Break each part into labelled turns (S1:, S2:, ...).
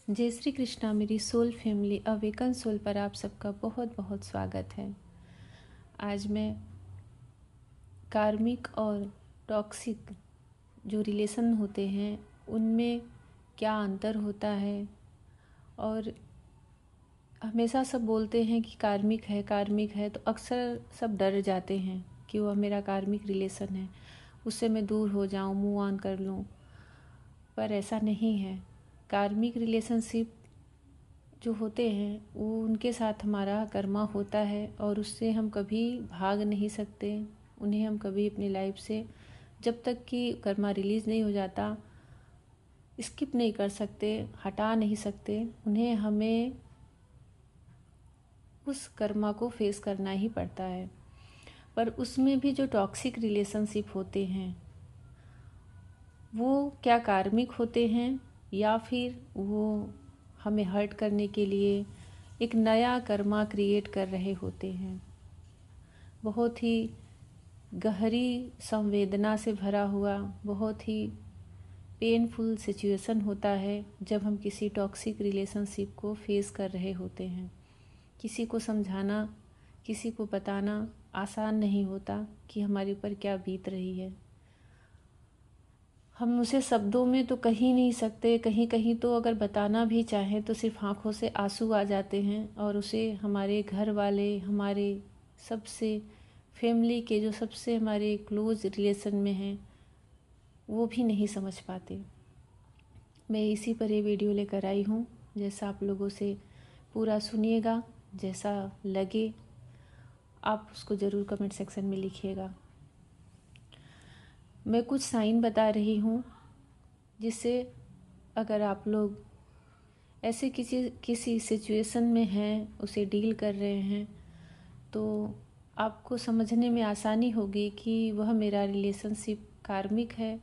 S1: जय श्री कृष्णा। मेरी soul family awaken soul पर आप सबका बहुत बहुत स्वागत है। आज मैं कार्मिक और टॉक्सिक जो रिलेशन होते हैं उनमें क्या अंतर होता है। और हमेशा सब बोलते हैं कि कार्मिक है तो अक्सर सब डर जाते हैं कि वह मेरा कार्मिक रिलेशन है, उससे मैं दूर हो जाऊं, मूव ऑन कर लूं। पर ऐसा नहीं है। कार्मिक रिलेशनशिप जो होते हैं वो उनके साथ हमारा कर्मा होता है और उससे हम कभी भाग नहीं सकते। उन्हें हम कभी अपनी लाइफ से जब तक कि कर्मा रिलीज़ नहीं हो जाता स्किप नहीं कर सकते, हटा नहीं सकते। उन्हें हमें उस कर्मा को फेस करना ही पड़ता है। पर उसमें भी जो टॉक्सिक रिलेशनशिप होते हैं वो क्या कार्मिक होते हैं या फिर वो हमें हर्ट करने के लिए एक नया कर्मा क्रिएट कर रहे होते हैं। बहुत ही गहरी संवेदना से भरा हुआ, बहुत ही पेनफुल सिचुएशन होता है जब हम किसी टॉक्सिक रिलेशनशिप को फेस कर रहे होते हैं। किसी को समझाना, किसी को बताना आसान नहीं होता कि हमारे ऊपर क्या बीत रही है। हम उसे शब्दों में तो कह ही नहीं सकते, कहीं कहीं तो अगर बताना भी चाहें तो सिर्फ आँखों से आंसू आ जाते हैं और उसे हमारे घर वाले, हमारे सबसे फैमिली के जो सबसे हमारे क्लोज रिलेशन में हैं वो भी नहीं समझ पाते। मैं इसी पर ये वीडियो लेकर आई हूँ। जैसा आप लोगों से पूरा सुनिएगा, जैसा लगे आप उसको ज़रूर कमेंट सेक्शन में लिखिएगा। मैं कुछ साइन बता रही हूँ जिससे अगर आप लोग ऐसे किसी सिचुएशन में हैं, उसे डील कर रहे हैं, तो आपको समझने में आसानी होगी कि वह मेरा रिलेशनशिप कार्मिक है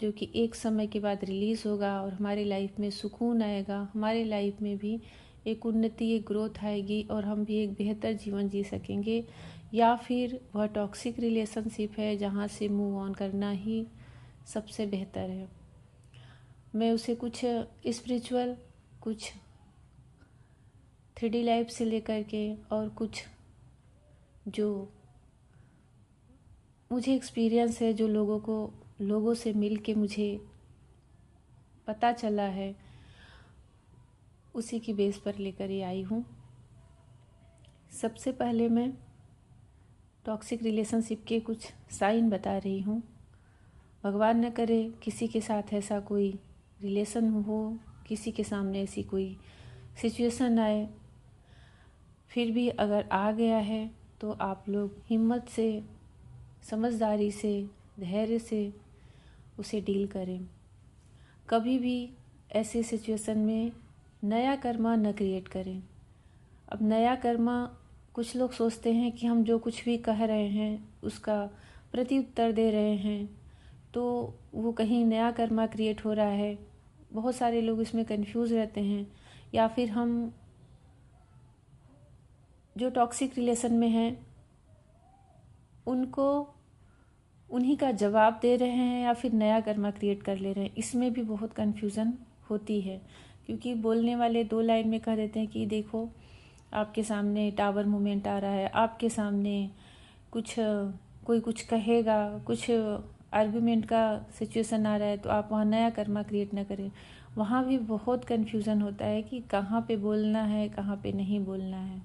S1: जो कि एक समय के बाद रिलीज़ होगा और हमारी लाइफ में सुकून आएगा, हमारी लाइफ में भी एक उन्नति, एक ग्रोथ आएगी और हम भी एक बेहतर जीवन जी सकेंगे। या फिर वह टॉक्सिक रिलेशनशिप है जहाँ से मूव ऑन करना ही सबसे बेहतर है। मैं उसे कुछ स्पिरिचुअल, कुछ 3D लाइफ से लेकर के और कुछ जो मुझे एक्सपीरियंस है, जो लोगों से मिल के मुझे पता चला है, उसी की बेस पर लेकर ये आई हूँ। सबसे पहले मैं टॉक्सिक रिलेशनशिप के कुछ साइन बता रही हूँ। भगवान न करे किसी के साथ ऐसा कोई रिलेशन हो, किसी के सामने ऐसी कोई सिचुएशन आए, फिर भी अगर आ गया है तो आप लोग हिम्मत से, समझदारी से, धैर्य से उसे डील करें। कभी भी ऐसे सिचुएशन में नया कर्मा न क्रिएट करें। अब नया कर्मा, कुछ लोग सोचते हैं कि हम जो कुछ भी कह रहे हैं उसका प्रत्युत्तर दे रहे हैं तो वो कहीं नया कर्मा क्रिएट हो रहा है। बहुत सारे लोग इसमें कंफ्यूज रहते हैं। या फिर हम जो टॉक्सिक रिलेशन में हैं उनको उन्हीं का जवाब दे रहे हैं या फिर नया कर्मा क्रिएट कर ले रहे हैं। इसमें भी बहुत कन्फ्यूज़न होती है क्योंकि बोलने वाले 2 लाइन में कह देते हैं कि देखो आपके सामने टावर मूवमेंट आ रहा है, आपके सामने कोई कुछ कहेगा, कुछ आर्गुमेंट का सिचुएशन आ रहा है तो आप वहाँ नया कर्मा क्रिएट ना करें। वहाँ भी बहुत कन्फ्यूज़न होता है कि कहाँ पे बोलना है, कहाँ पे नहीं बोलना है।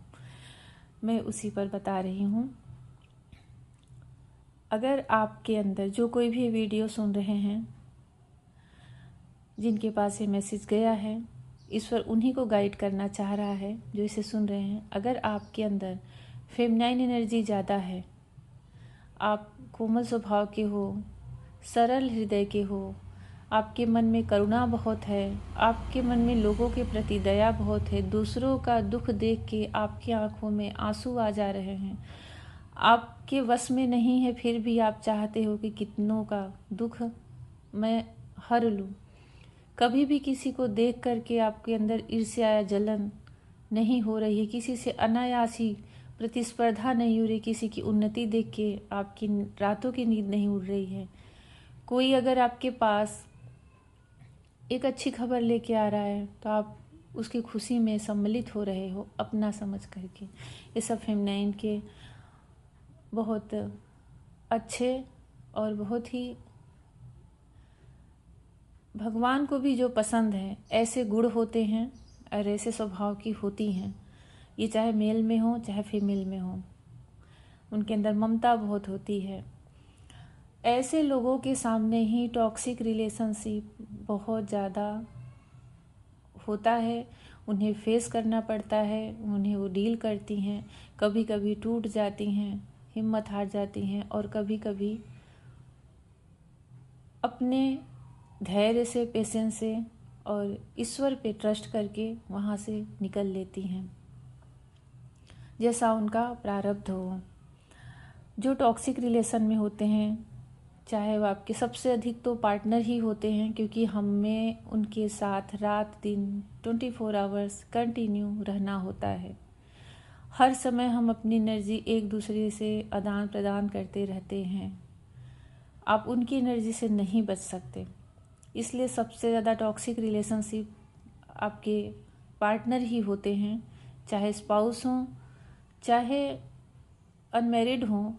S1: मैं उसी पर बता रही हूँ। अगर आपके अंदर जो कोई भी वीडियो सुन रहे हैं, जिनके पास ये मैसेज गया है, ईश्वर उन्हीं को गाइड करना चाह रहा है जो इसे सुन रहे हैं। अगर आपके अंदर फेमिनाइन एनर्जी ज़्यादा है, आप कोमल स्वभाव के हो, सरल हृदय के हो, आपके मन में करुणा बहुत है, आपके मन में लोगों के प्रति दया बहुत है, दूसरों का दुख देख के आपकी आंखों में आंसू आ जा रहे हैं, आपके वश में नहीं है फिर भी आप चाहते हो कि कितनों का दुख मैं हर लूँ। कभी भी किसी को देख करके आपके अंदर ईर्ष्या या जलन नहीं हो रही है, किसी से अनायास ही प्रतिस्पर्धा नहीं हो रही, किसी की उन्नति देख के आपकी रातों की नींद नहीं उड़ रही है। कोई अगर आपके पास एक अच्छी खबर लेके आ रहा है तो आप उसकी खुशी में सम्मिलित हो रहे हो अपना समझ करके। ये सब फेमिनाइन के बहुत अच्छे और बहुत ही भगवान को भी जो पसंद है ऐसे गुण होते हैं और ऐसे स्वभाव की होती हैं। ये चाहे मेल में हो चाहे फीमेल में हो, उनके अंदर ममता बहुत होती है। ऐसे लोगों के सामने ही टॉक्सिक रिलेशनशिप बहुत ज़्यादा होता है, उन्हें फेस करना पड़ता है, उन्हें वो डील करती हैं। कभी कभी टूट जाती हैं, हिम्मत हार जाती हैं और कभी कभी अपने धैर्य से, पेशेंस से और ईश्वर पे ट्रस्ट करके वहाँ से निकल लेती हैं, जैसा उनका प्रारब्ध हो। जो टॉक्सिक रिलेशन में होते हैं, चाहे वो आपके सबसे अधिक तो पार्टनर ही होते हैं, क्योंकि हमें उनके साथ रात दिन 24 आवर्स कंटिन्यू रहना होता है। हर समय हम अपनी एनर्जी एक दूसरे से आदान प्रदान करते रहते हैं। आप उनकी एनर्जी से नहीं बच सकते। इसलिए सबसे ज़्यादा टॉक्सिक रिलेशनशिप आपके पार्टनर ही होते हैं, चाहे स्पाउस हों, चाहे अनमैरिड हों,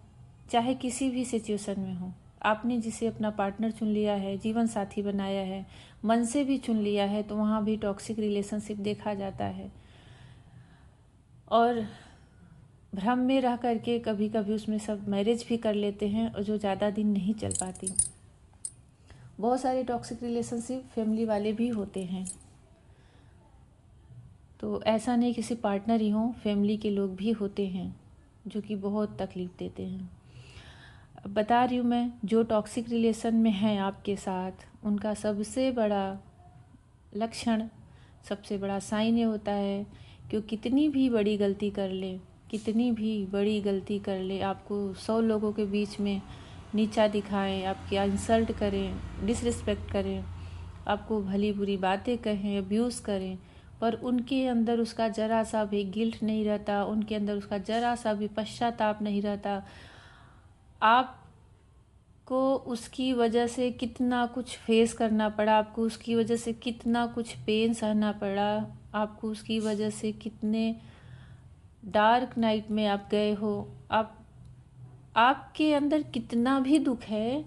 S1: चाहे किसी भी सिचुएशन में हो। आपने जिसे अपना पार्टनर चुन लिया है, जीवन साथी बनाया है, मन से भी चुन लिया है, तो वहाँ भी टॉक्सिक रिलेशनशिप देखा जाता है। और भ्रम में रह करके कभी कभी उसमें सब मैरिज भी कर लेते हैं, और जो ज़्यादा दिन नहीं चल पाती। बहुत सारे टॉक्सिक रिलेशनशिप फैमिली वाले भी होते हैं, तो ऐसा नहीं किसी पार्टनर ही हो, फैमिली के लोग भी होते हैं जो कि बहुत तकलीफ़ देते हैं। बता रही हूँ मैं, जो टॉक्सिक रिलेशन में है आपके साथ, उनका सबसे बड़ा लक्षण, सबसे बड़ा साइन ये होता है कि कितनी भी बड़ी गलती कर ले, कितनी भी बड़ी गलती कर ले, आपको 100 लोगों के बीच में नीचा दिखाएं, आपकी इंसल्ट करें, डिसरिस्पेक्ट करें, आपको भली बुरी बातें कहें, अब्यूज़ करें, पर उनके अंदर उसका ज़रा सा भी गिल्ट नहीं रहता, उनके अंदर उसका ज़रा सा भी पश्चाताप नहीं रहता। आपको उसकी वजह से कितना कुछ फेस करना पड़ा, आपको उसकी वजह से कितना कुछ पेन सहना पड़ा, आपको उसकी वजह से कितने डार्क नाइट में आप गए हो, आपके अंदर कितना भी दुख है,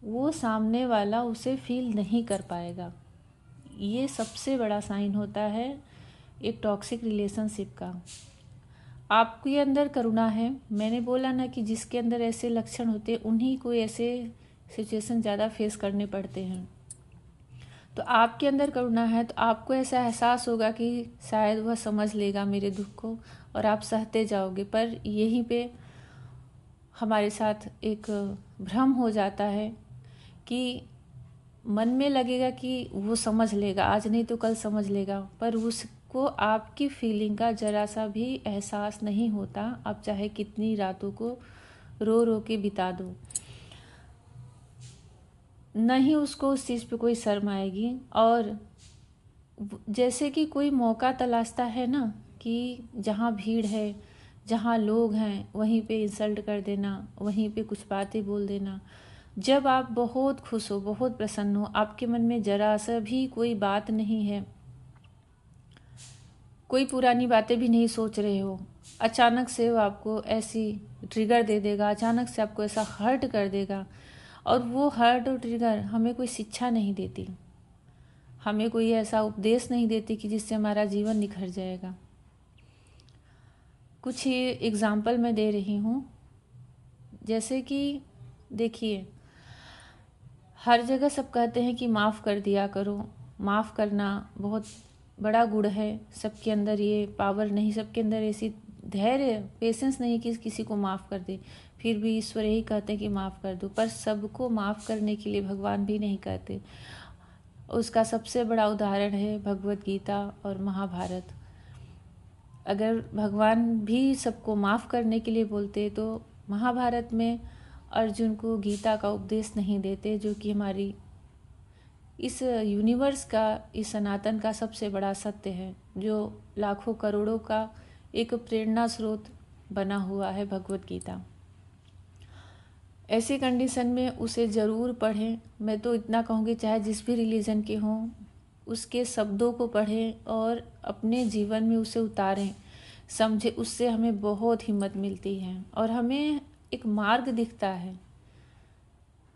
S1: वो सामने वाला उसे फील नहीं कर पाएगा। ये सबसे बड़ा साइन होता है एक टॉक्सिक रिलेशनशिप का। आपके अंदर करुणा है, मैंने बोला ना कि जिसके अंदर ऐसे लक्षण होते उन्हीं को ऐसे सिचुएशन ज़्यादा फेस करने पड़ते हैं। तो आपके अंदर करुणा है तो आपको ऐसा एहसास होगा कि शायद वह समझ लेगा मेरे दुख को, और आप सहते जाओगे। पर यहीं पे हमारे साथ एक भ्रम हो जाता है कि मन में लगेगा कि वो समझ लेगा, आज नहीं तो कल समझ लेगा, पर उसको आपकी फीलिंग का ज़रा सा भी एहसास नहीं होता। आप चाहे कितनी रातों को रो रो के बिता दो, नहीं उसको उस चीज़ पे कोई शर्म आएगी। और जैसे कि कोई मौका तलाशता है ना, कि जहाँ भीड़ है, जहाँ लोग हैं, वहीं पे इंसल्ट कर देना, वहीं पे कुछ बातें बोल देना। जब आप बहुत खुश हो, बहुत प्रसन्न हो, आपके मन में जरा सा भी कोई बात नहीं है, कोई पुरानी बातें भी नहीं सोच रहे हो, अचानक से वो आपको ऐसी ट्रिगर दे देगा, अचानक से आपको ऐसा हर्ट कर देगा। और वो हर्ट और ट्रिगर हमें कोई शिक्षा नहीं देती, हमें कोई ऐसा उपदेश नहीं देती कि जिससे हमारा जीवन निखर जाएगा। कुछ ही एग्जाम्पल मैं दे रही हूँ। जैसे कि देखिए, हर जगह सब कहते हैं कि माफ़ कर दिया करो, माफ़ करना बहुत बड़ा गुण है। सबके अंदर ये पावर नहीं, सबके अंदर ऐसी धैर्य, पेशेंस नहीं कि किसी को माफ़ कर दे। फिर भी ईश्वर यही कहते हैं कि माफ़ कर दो, पर सबको माफ़ करने के लिए भगवान भी नहीं कहते। उसका सबसे बड़ा उदाहरण है भगवत गीता और महाभारत। अगर भगवान भी सबको माफ़ करने के लिए बोलते तो महाभारत में अर्जुन को गीता का उपदेश नहीं देते, जो कि हमारी इस यूनिवर्स का, इस सनातन का सबसे बड़ा सत्य है, जो लाखों करोड़ों का एक प्रेरणा स्रोत बना हुआ है भगवत गीता। ऐसी कंडीशन में उसे ज़रूर पढ़ें। मैं तो इतना कहूँगी, चाहे जिस भी रिलीजन के हों, उसके शब्दों को पढ़ें और अपने जीवन में उसे उतारें, समझे, उससे हमें बहुत हिम्मत मिलती है और हमें एक मार्ग दिखता है।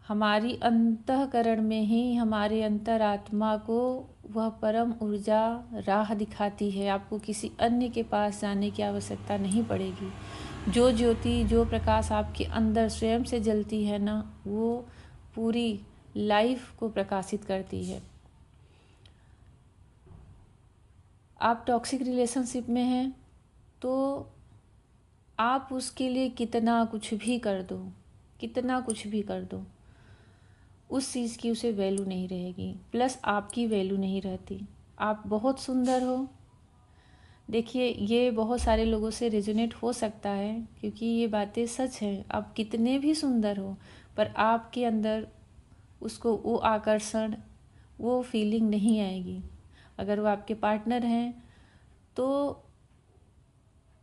S1: हमारी अंतःकरण में ही हमारे अंतरात्मा को वह परम ऊर्जा राह दिखाती है। आपको किसी अन्य के पास जाने की आवश्यकता नहीं पड़ेगी। जो ज्योति, जो प्रकाश आपके अंदर स्वयं से जलती है ना, वो पूरी लाइफ को प्रकाशित करती है। आप टॉक्सिक रिलेशनशिप में हैं तो आप उसके लिए कितना कुछ भी कर दो, कितना कुछ भी कर दो, उस चीज़ की उसे वैल्यू नहीं रहेगी, प्लस आपकी वैल्यू नहीं रहती। आप बहुत सुंदर हो। देखिए, ये बहुत सारे लोगों से रेजोनेट हो सकता है क्योंकि ये बातें सच हैं। आप कितने भी सुंदर हो पर आपके अंदर उसको वो आकर्षण, वो फीलिंग नहीं आएगी। अगर वो आपके पार्टनर हैं तो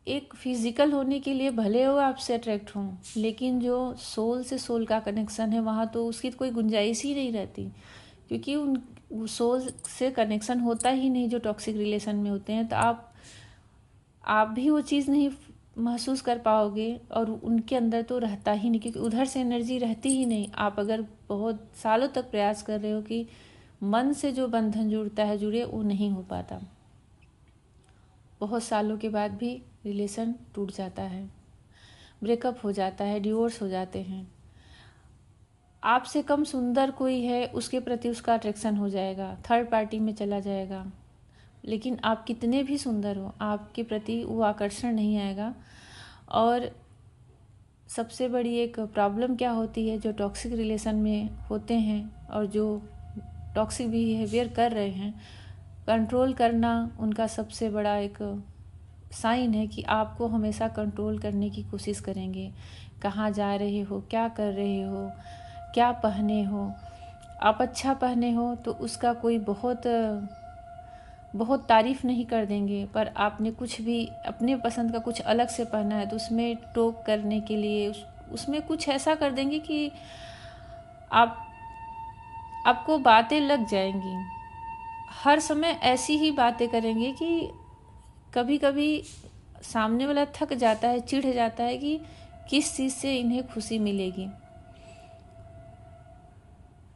S1: एक फिजिकल होने के लिए भले वो आपसे अट्रैक्ट हों, लेकिन जो सोल से सोल का कनेक्शन है वहाँ तो उसकी कोई गुंजाइश ही नहीं रहती, क्योंकि उन सोल से कनेक्शन होता ही नहीं जो टॉक्सिक रिलेशन में होते हैं। तो आप भी वो चीज़ नहीं महसूस कर पाओगे और उनके अंदर तो रहता ही नहीं, क्योंकि उधर से एनर्जी रहती ही नहीं। आप अगर बहुत सालों तक प्रयास कर रहे हो कि मन से जो बंधन जुड़ता है जुड़े, वो नहीं हो पाता। बहुत सालों के बाद भी रिलेशन टूट जाता है, ब्रेकअप हो जाता है, डिवोर्स हो जाते हैं। आपसे कम सुंदर कोई है, उसके प्रति उसका अट्रैक्शन हो जाएगा, थर्ड पार्टी में चला जाएगा, लेकिन आप कितने भी सुंदर हो, आपके प्रति वो आकर्षण नहीं आएगा। और सबसे बड़ी एक प्रॉब्लम क्या होती है, जो टॉक्सिक रिलेशन में होते हैं और जो टॉक्सिक बिहेवियर कर रहे हैं, कंट्रोल करना उनका सबसे बड़ा एक साइन है कि आपको हमेशा कंट्रोल करने की कोशिश करेंगे। कहाँ जा रहे हो, क्या कर रहे हो, क्या पहने हो। आप अच्छा पहने हो तो उसका कोई बहुत तारीफ नहीं कर देंगे, पर आपने कुछ भी अपने पसंद का कुछ अलग से पहना है तो उसमें टोक करने के लिए उसमें कुछ ऐसा कर देंगे कि आपको बातें लग जाएंगी। हर समय ऐसी ही बातें करेंगे कि कभी कभी सामने वाला थक जाता है, चिढ़ जाता है कि किस चीज़ से इन्हें खुशी मिलेगी।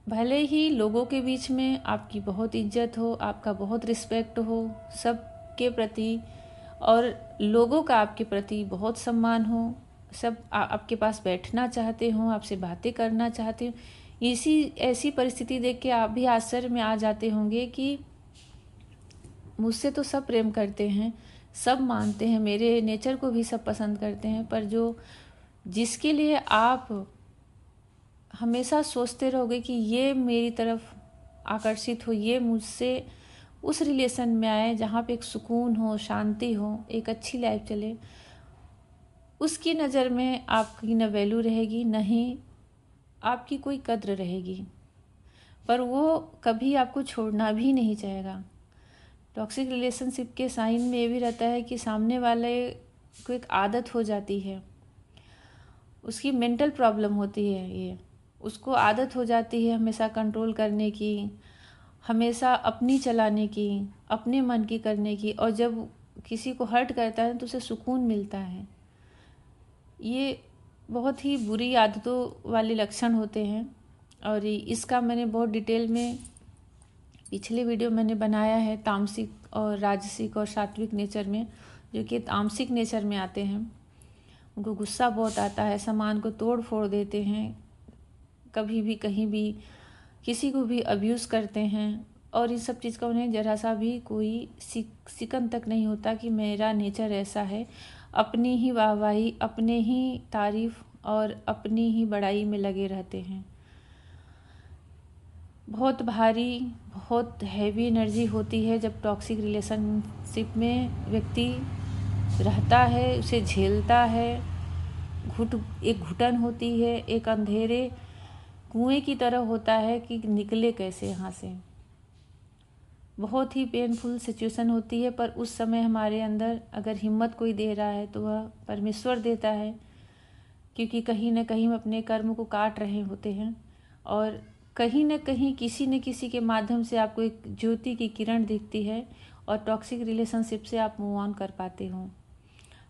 S1: भले ही लोगों के बीच में आपकी बहुत इज्जत हो, आपका बहुत रिस्पेक्ट हो सबके प्रति, और लोगों का आपके प्रति बहुत सम्मान हो, सब आपके पास बैठना चाहते हो, आपसे बातें करना चाहते हो, ऐसी परिस्थिति देख के आप भी आश्चर्य में आ जाते होंगे कि मुझसे तो सब प्रेम करते हैं, सब मानते हैं, मेरे नेचर को भी सब पसंद करते हैं, पर जिसके लिए आप हमेशा सोचते रहोगे कि ये मेरी तरफ आकर्षित हो, ये मुझसे उस रिलेशन में आए जहाँ पे एक सुकून हो, शांति हो, एक अच्छी लाइफ चले, उसकी नज़र में आपकी न वैल्यू रहेगी, न ही आपकी कोई कद्र रहेगी, पर वो कभी आपको छोड़ना भी नहीं चाहेगा। टॉक्सिक रिलेशनशिप के साइन में ये भी रहता है कि सामने वाले को एक आदत हो जाती है, उसकी मेंटल प्रॉब्लम होती है, ये उसको आदत हो जाती है हमेशा कंट्रोल करने की, हमेशा अपनी चलाने की, अपने मन की करने की, और जब किसी को हर्ट करता है तो उसे सुकून मिलता है। ये बहुत ही बुरी आदतों वाले लक्षण होते हैं और इसका मैंने बहुत डिटेल में पिछले वीडियो मैंने बनाया है, तामसिक और राजसिक और सात्विक नेचर में। जो कि तामसिक नेचर में आते हैं, उनको गुस्सा बहुत आता है, सामान को तोड़ फोड़ देते हैं, कभी भी कहीं भी किसी को भी अब्यूज़ करते हैं, और इस सब चीज़ का उन्हें ज़रा सा भी कोई सिकन तक नहीं होता कि मेरा नेचर ऐसा है। अपनी ही वाहवाही, अपने ही तारीफ और अपनी ही बड़ाई में लगे रहते हैं। बहुत भारी, बहुत हैवी एनर्जी होती है जब टॉक्सिक रिलेशनशिप में व्यक्ति रहता है, उसे झेलता है। एक घुटन होती है, एक अंधेरे कुएं की तरह होता है कि निकले कैसे यहाँ से। बहुत ही पेनफुल सिचुएशन होती है, पर उस समय हमारे अंदर अगर हिम्मत कोई दे रहा है तो वह परमेश्वर देता है, क्योंकि कहीं ना कहीं हम अपने कर्म को काट रहे होते हैं और कहीं न कहीं किसी न किसी के माध्यम से आपको एक ज्योति की किरण दिखती है और टॉक्सिक रिलेशनशिप से आप मूव ऑन कर पाते हो।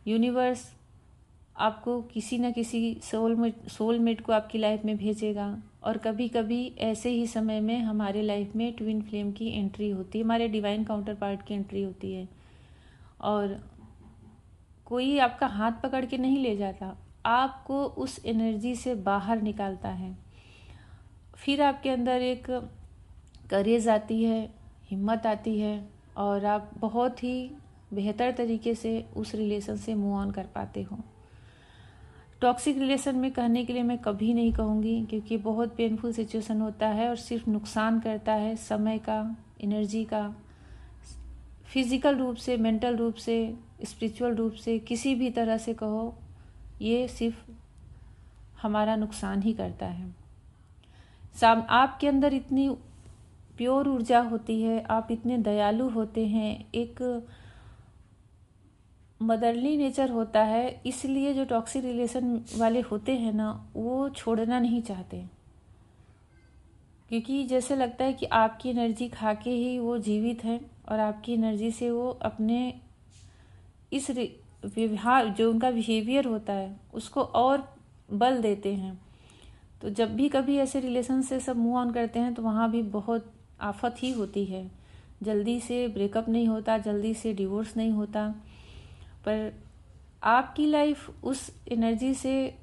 S1: यूनिवर्स आपको किसी न किसी सोलमेट को आपकी लाइफ में भेजेगा। और कभी कभी ऐसे ही समय में हमारे लाइफ में ट्विन फ्लेम की एंट्री होती है, हमारे डिवाइन काउंटर पार्ट की एंट्री होती है। और कोई आपका हाथ पकड़ के नहीं ले जाता, आपको उस एनर्जी से बाहर निकालता है। फिर आपके अंदर एक करेज आती है, हिम्मत आती है और आप बहुत ही बेहतर तरीके से उस रिलेशन से मूव ऑन कर पाते हो। टॉक्सिक रिलेशन में कहने के लिए मैं कभी नहीं कहूँगी, क्योंकि बहुत पेनफुल सिचुएशन होता है और सिर्फ नुकसान करता है समय का, एनर्जी का, फिजिकल रूप से, मेंटल रूप से, स्पिरिचुअल रूप से, किसी भी तरह से कहो, ये सिर्फ हमारा नुकसान ही करता है। आपके अंदर इतनी प्योर ऊर्जा होती है, आप इतने दयालु होते हैं, एक मदरली नेचर होता है, इसलिए जो टॉक्सिक रिलेशन वाले होते हैं ना, वो छोड़ना नहीं चाहते, क्योंकि जैसे लगता है कि आपकी एनर्जी खा के ही वो जीवित है और आपकी एनर्जी से वो अपने इस व्यवहार, जो उनका बिहेवियर होता है, उसको और बल देते हैं। तो जब भी कभी ऐसे रिलेशन से सब मूव ऑन करते हैं तो वहाँ भी बहुत आफत ही होती है। जल्दी से ब्रेकअप नहीं होता, जल्दी से डिवोर्स नहीं होता, पर आपकी लाइफ उस एनर्जी से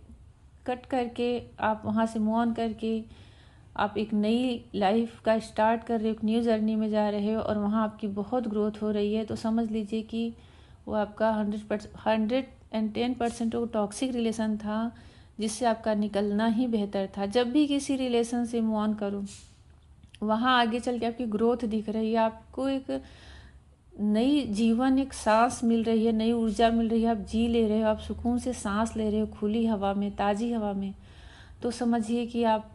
S1: कट करके, आप वहाँ से मूव ऑन करके आप एक नई लाइफ का स्टार्ट कर रहे हो, एक न्यू जर्नी में जा रहे हो और वहाँ आपकी बहुत ग्रोथ हो रही है। तो समझ लीजिए कि वो आपका 110% वो टॉक्सिक रिलेशन था, जिससे आपका निकलना ही बेहतर था। जब भी किसी रिलेशन से मूव ऑन करो, वहाँ आगे चल के आपकी ग्रोथ दिख रही है, आपको एक नई जीवन, एक सांस मिल रही है, नई ऊर्जा मिल रही है, आप जी ले रहे हो, आप सुकून से सांस ले रहे हो खुली हवा में, ताज़ी हवा में। तो समझिए कि आप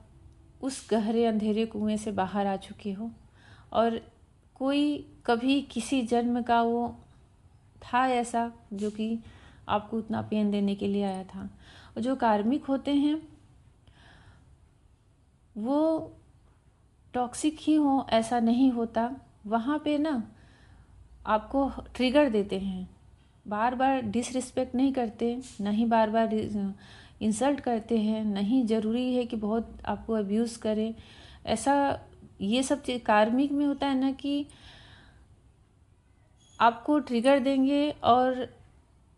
S1: उस गहरे अंधेरे कुएं से बाहर आ चुके हो और कोई कभी किसी जन्म का वो था ऐसा जो कि आपको उतना पेन देने के लिए आया था। और जो कार्मिक होते हैं वो टॉक्सिक ही हो ऐसा नहीं होता, वहाँ पे ना आपको ट्रिगर देते हैं, बार बार डिसरिस्पेक्ट नहीं करते, नहीं बार बार इंसल्ट करते हैं, नहीं ज़रूरी है कि बहुत आपको अब्यूज़ करें। ऐसा ये सब चीज़ कार्मिक में होता है ना, कि आपको ट्रिगर देंगे और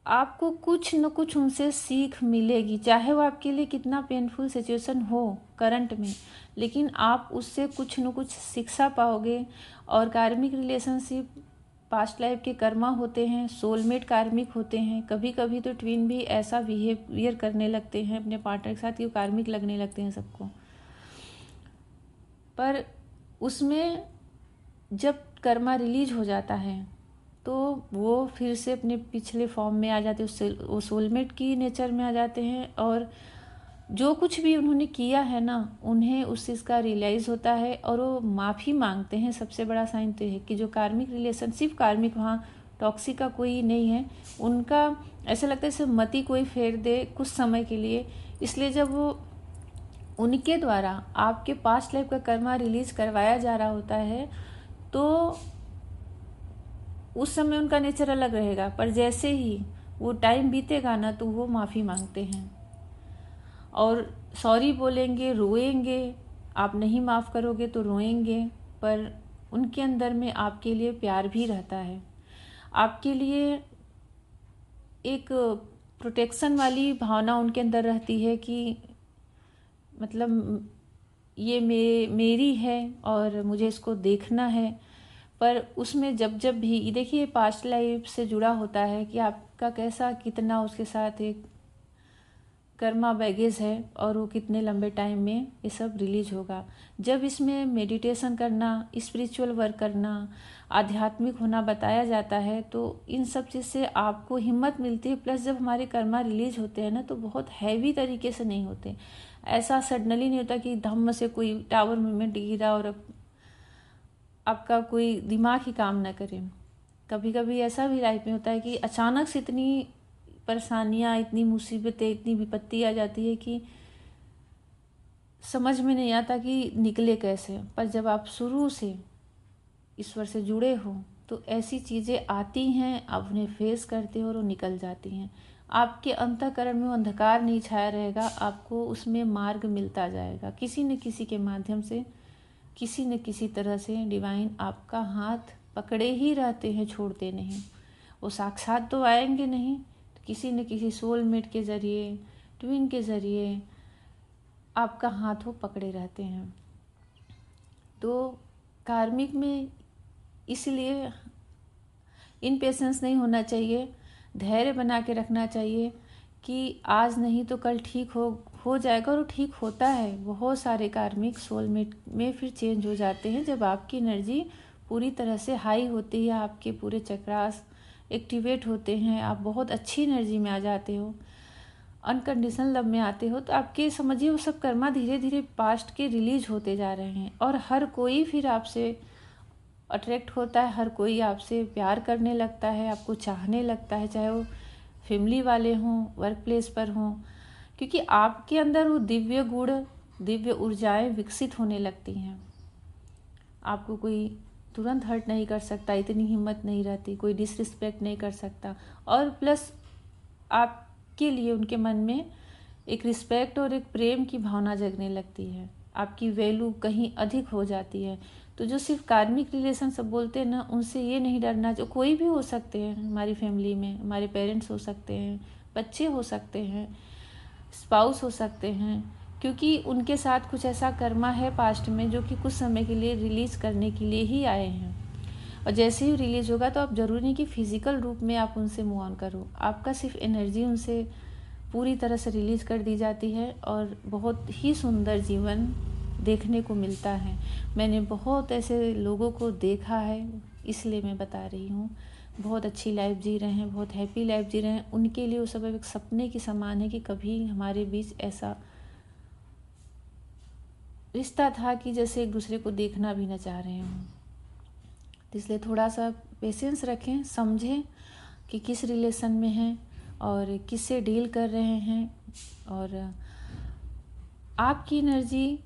S1: आपको कुछ न कुछ उनसे सीख मिलेगी, चाहे वो आपके लिए कितना पेनफुल सिचुएशन हो करंट में, लेकिन आप उससे कुछ न कुछ शिक्षा पाओगे। और कार्मिक रिलेशनशिप पास्ट लाइफ के कर्मा होते हैं, सोलमेट कार्मिक होते हैं। कभी कभी तो ट्विन भी ऐसा बिहेवियर करने लगते हैं अपने पार्टनर के साथ कि वो कार्मिक लगने लगते हैं सबको। पर उसमें जब कर्मा रिलीज हो जाता है तो वो फिर से अपने पिछले फॉर्म में आ जाते हैं, उससे वो सोलमेट की नेचर में आ जाते हैं और जो कुछ भी उन्होंने किया है ना, उन्हें उस चीज़ का रियलाइज़ होता है और वो माफ़ी मांगते हैं। सबसे बड़ा साइन तो है कि जो कार्मिक रिलेशन, सिर्फ कार्मिक, वहाँ टॉक्सिक का कोई नहीं है, उनका ऐसा लगता है जैसे मति कोई फेर दे कुछ समय के लिए। इसलिए जब वो उनके द्वारा आपके पास्ट लाइफ का कर्मा रिलीज करवाया जा रहा होता है तो उस समय उनका नेचर अलग रहेगा, पर जैसे ही वो टाइम बीतेगा ना तो वो माफ़ी मांगते हैं और सॉरी बोलेंगे, रोएंगे। आप नहीं माफ़ करोगे तो रोएंगे, पर उनके अंदर में आपके लिए प्यार भी रहता है, आपके लिए एक प्रोटेक्शन वाली भावना उनके अंदर रहती है कि मतलब ये मेरी है और मुझे इसको देखना है। पर उसमें जब जब भी देखिए पास्ट लाइफ से जुड़ा होता है कि आपका कैसा कितना उसके साथ एक कर्मा बैगेज है और वो कितने लंबे टाइम में ये सब रिलीज होगा। जब इसमें मेडिटेशन करना, स्पिरिचुअल वर्क करना, आध्यात्मिक होना बताया जाता है तो इन सब चीज़ से आपको हिम्मत मिलती है। प्लस जब हमारे कर्मा रिलीज होते हैं ना तो बहुत हैवी तरीके से नहीं होते, ऐसा सडनली नहीं होता कि धम्म से कोई टावर मूवमेंट गिरा और आपका कोई दिमाग ही काम ना करे। कभी कभी ऐसा भी लाइफ में होता है कि अचानक से इतनी परेशानियाँ, इतनी मुसीबतें, इतनी विपत्ति आ जाती है कि समझ में नहीं आता कि निकले कैसे, पर जब आप शुरू से ईश्वर से जुड़े हो तो ऐसी चीज़ें आती हैं, आप उन्हें फेस करते हो और वो निकल जाती हैं। आपके अंतःकरण में वो अंधकार नहीं छाया रहेगा, आपको उसमें मार्ग मिलता जाएगा। किसी न किसी के माध्यम से, किसी न किसी तरह से डिवाइन आपका हाथ पकड़े ही रहते हैं, छोड़ते नहीं। वो साक्षात तो आएंगे नहीं, तो किसी न किसी सोलमेट के ज़रिए, ट्विन के ज़रिए आपका हाथ वो पकड़े रहते हैं। तो कार्मिक में इसलिए इनपेशेंस नहीं होना चाहिए, धैर्य बना के रखना चाहिए कि आज नहीं तो कल ठीक हो जाएगा, और वो ठीक होता है। बहुत सारे कार्मिक सोलमेट में फिर चेंज हो जाते हैं जब आपकी एनर्जी पूरी तरह से हाई होती है, आपके पूरे चक्रास एक्टिवेट होते हैं, आप बहुत अच्छी एनर्जी में आ जाते हो, अनकंडीशनल लव में आते हो। तो आपके समझिए वो सब कर्मा धीरे धीरे पास्ट के रिलीज होते जा रहे हैं, और हर कोई फिर आपसे अट्रैक्ट होता है, हर कोई आपसे प्यार करने लगता है, आपको चाहने लगता है, चाहे वो फैमिली वाले हों, वर्क प्लेस पर हों, क्योंकि आपके अंदर वो दिव्य गुण, दिव्य ऊर्जाएं विकसित होने लगती हैं। आपको कोई तुरंत हर्ट नहीं कर सकता, इतनी हिम्मत नहीं रहती, कोई डिसरिस्पेक्ट नहीं कर सकता, और प्लस आपके लिए उनके मन में एक रिस्पेक्ट और एक प्रेम की भावना जगने लगती है, आपकी वैल्यू कहीं अधिक हो जाती है। तो जो सिर्फ कार्मिक रिलेशन सब बोलते हैं ना, उनसे ये नहीं डरना, जो कोई भी हो सकते हैं हमारी फैमिली में, हमारे पेरेंट्स हो सकते हैं, बच्चे हो सकते हैं, स्पाउस हो सकते हैं, क्योंकि उनके साथ कुछ ऐसा कर्मा है पास्ट में जो कि कुछ समय के लिए रिलीज करने के लिए ही आए हैं। और जैसे ही रिलीज होगा तो आप जरूरी नहीं कि फिजिकल रूप में आप उनसे मूव ऑन करो, आपका सिर्फ एनर्जी उनसे पूरी तरह से रिलीज कर दी जाती है, और बहुत ही सुंदर जीवन देखने को मिलता है। मैंने बहुत ऐसे लोगों को देखा है, इसलिए मैं बता रही हूँ। बहुत अच्छी लाइफ जी रहे हैं, बहुत हैप्पी लाइफ जी रहे हैं। उनके लिए वो सब एक सपने के समान है कि कभी हमारे बीच ऐसा रिश्ता था कि जैसे एक दूसरे को देखना भी न चाह रहे हों। तो इसलिए थोड़ा सा पेशेंस रखें, समझें कि किस रिलेशन में हैं और किससे डील कर रहे हैं, और आपकी एनर्जी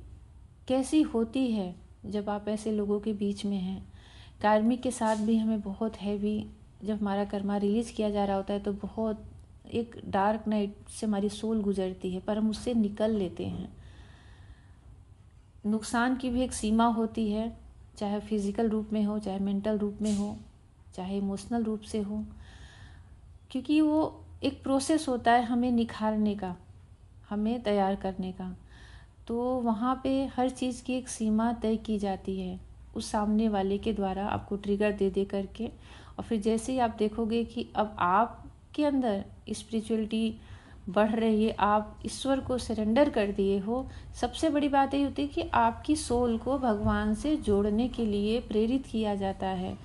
S1: कैसी होती है जब आप ऐसे लोगों के बीच में हैं। कार्मिक के साथ भी हमें बहुत हैवी, जब हमारा कर्मा रिलीज किया जा रहा होता है तो बहुत एक डार्क नाइट से हमारी सोल गुजरती है, पर हम उससे निकल लेते हैं। नुकसान की भी एक सीमा होती है, चाहे फिजिकल रूप में हो, चाहे मेंटल रूप में हो, चाहे इमोशनल रूप से हो, क्योंकि वो एक प्रोसेस होता है हमें निखारने का, हमें तैयार करने का। तो वहाँ पे हर चीज़ की एक सीमा तय की जाती है उस सामने वाले के द्वारा, आपको ट्रिगर दे दे करके। और फिर जैसे ही आप देखोगे कि अब आपके अंदर स्पिरिचुअलिटी बढ़ रही है, आप ईश्वर को सरेंडर कर दिए हो, सबसे बड़ी बात ये होती है कि आपकी सोल को भगवान से जोड़ने के लिए प्रेरित किया जाता है।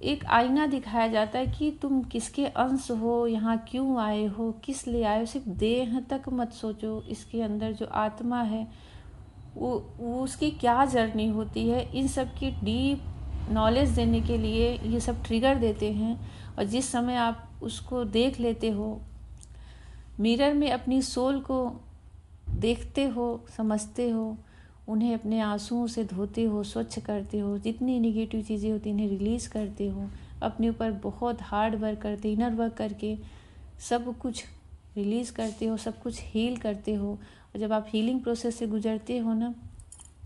S1: एक आईना दिखाया जाता है कि तुम किसके अंश हो, यहाँ क्यों आए हो, किस लिए आए हो। सिर्फ देह तक मत सोचो, इसके अंदर जो आत्मा है वो उसकी क्या जर्नी होती है, इन सब की डीप नॉलेज देने के लिए ये सब ट्रिगर देते हैं। और जिस समय आप उसको देख लेते हो, मिरर में अपनी सोल को देखते हो, समझते हो, उन्हें अपने आंसुओं से धोते हो, स्वच्छ करते हो, जितनी निगेटिव चीज़ें होती हैं इन्हें रिलीज़ करते हो, अपने ऊपर बहुत हार्ड वर्क करते, इनर वर्क करके सब कुछ रिलीज़ करते हो, सब कुछ हील करते हो। और जब आप हीलिंग प्रोसेस से गुजरते हो ना,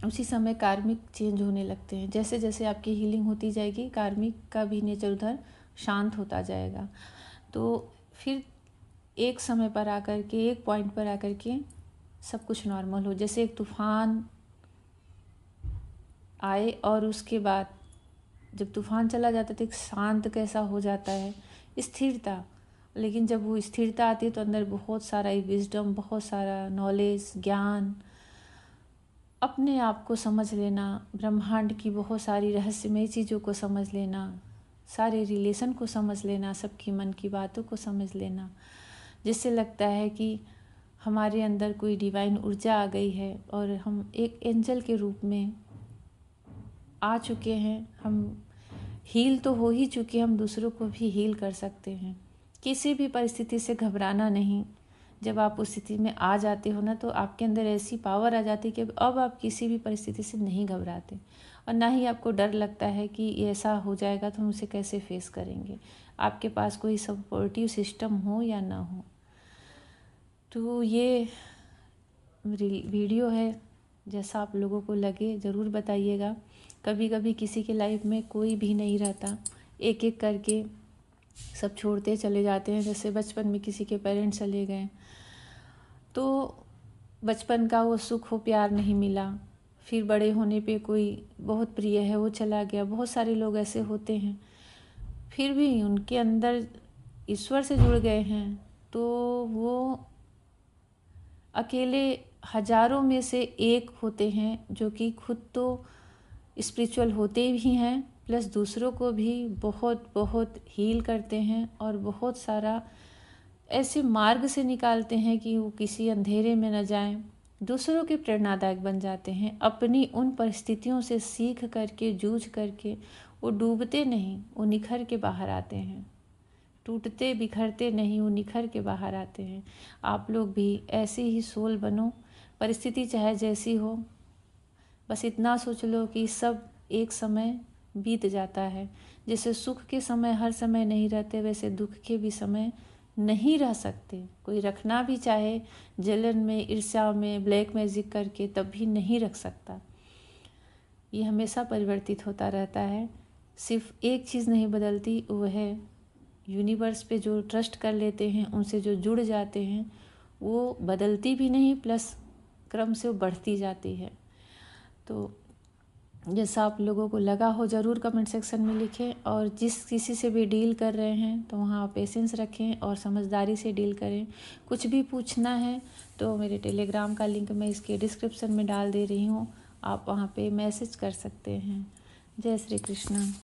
S1: उसी समय कार्मिक चेंज होने लगते हैं। जैसे जैसे आपकी हीलिंग होती जाएगी, कार्मिक का भी नेचर उधर शांत होता जाएगा। तो फिर एक समय पर आकर के, एक पॉइंट पर आकर के सब कुछ नॉर्मल हो। जैसे एक तूफान आए और उसके बाद जब तूफान चला जाता है तो एक शांत कैसा हो जाता है, स्थिरता। लेकिन जब वो स्थिरता आती है तो अंदर बहुत सारा विजडम, बहुत सारा नॉलेज, ज्ञान, अपने आप को समझ लेना, ब्रह्मांड की बहुत सारी रहस्यमय चीज़ों को समझ लेना, सारे रिलेशन को समझ लेना, सबकी मन की बातों को समझ लेना, जिससे लगता है कि हमारे अंदर कोई डिवाइन ऊर्जा आ गई है और हम एक एंजल के रूप में आ चुके हैं। हम हील तो हो ही चुके, हम दूसरों को भी हील कर सकते हैं। किसी भी परिस्थिति से घबराना नहीं, जब आप उस स्थिति में आ जाते हो ना, तो आपके अंदर ऐसी पावर आ जाती है कि अब आप किसी भी परिस्थिति से नहीं घबराते और ना ही आपको डर लगता है कि ऐसा हो जाएगा तो हम उसे कैसे फेस करेंगे। आपके पास कोई सपोर्टिव सिस्टम हो या ना हो। तो ये वीडियो है, जैसा आप लोगों को लगे ज़रूर बताइएगा। कभी कभी किसी के लाइफ में कोई भी नहीं रहता, एक एक करके सब छोड़ते चले जाते हैं। जैसे बचपन में किसी के पेरेंट्स चले गए तो बचपन का वो सुख हो प्यार नहीं मिला, फिर बड़े होने पे कोई बहुत प्रिय है वो चला गया। बहुत सारे लोग ऐसे होते हैं, फिर भी उनके अंदर ईश्वर से जुड़ गए हैं तो वो अकेले हजारों में से एक होते हैं, जो कि खुद तो स्पिरिचुअल होते भी हैं, प्लस दूसरों को भी बहुत बहुत हील करते हैं और बहुत सारा ऐसे मार्ग से निकालते हैं कि वो किसी अंधेरे में न जाएं, दूसरों के प्रेरणादायक बन जाते हैं। अपनी उन परिस्थितियों से सीख करके, जूझ करके वो डूबते नहीं, वो निखर के बाहर आते हैं। टूटते बिखरते नहीं, वो निखर के बाहर आते हैं। आप लोग भी ऐसे ही सोल बनो, परिस्थिति चाहे जैसी हो, बस इतना सोच लो कि सब एक समय बीत जाता है। जैसे सुख के समय हर समय नहीं रहते, वैसे दुख के भी समय नहीं रह सकते। कोई रखना भी चाहे जलन में, ईर्ष्या में, ब्लैक मैजिक करके, तब भी नहीं रख सकता। ये हमेशा परिवर्तित होता रहता है। सिर्फ एक चीज़ नहीं बदलती, वो है यूनिवर्स पे जो ट्रस्ट कर लेते हैं, उनसे जो जुड़ जाते हैं, वो बदलती भी नहीं, प्लस क्रम से वो बढ़ती जाती है। तो जैसा आप लोगों को लगा हो ज़रूर कमेंट सेक्शन में लिखें। और जिस किसी से भी डील कर रहे हैं तो वहाँ पेशेंस रखें और समझदारी से डील करें। कुछ भी पूछना है तो मेरे टेलीग्राम का लिंक मैं इसके डिस्क्रिप्शन में डाल दे रही हूँ, आप वहाँ पे मैसेज कर सकते हैं। जय श्री कृष्ण।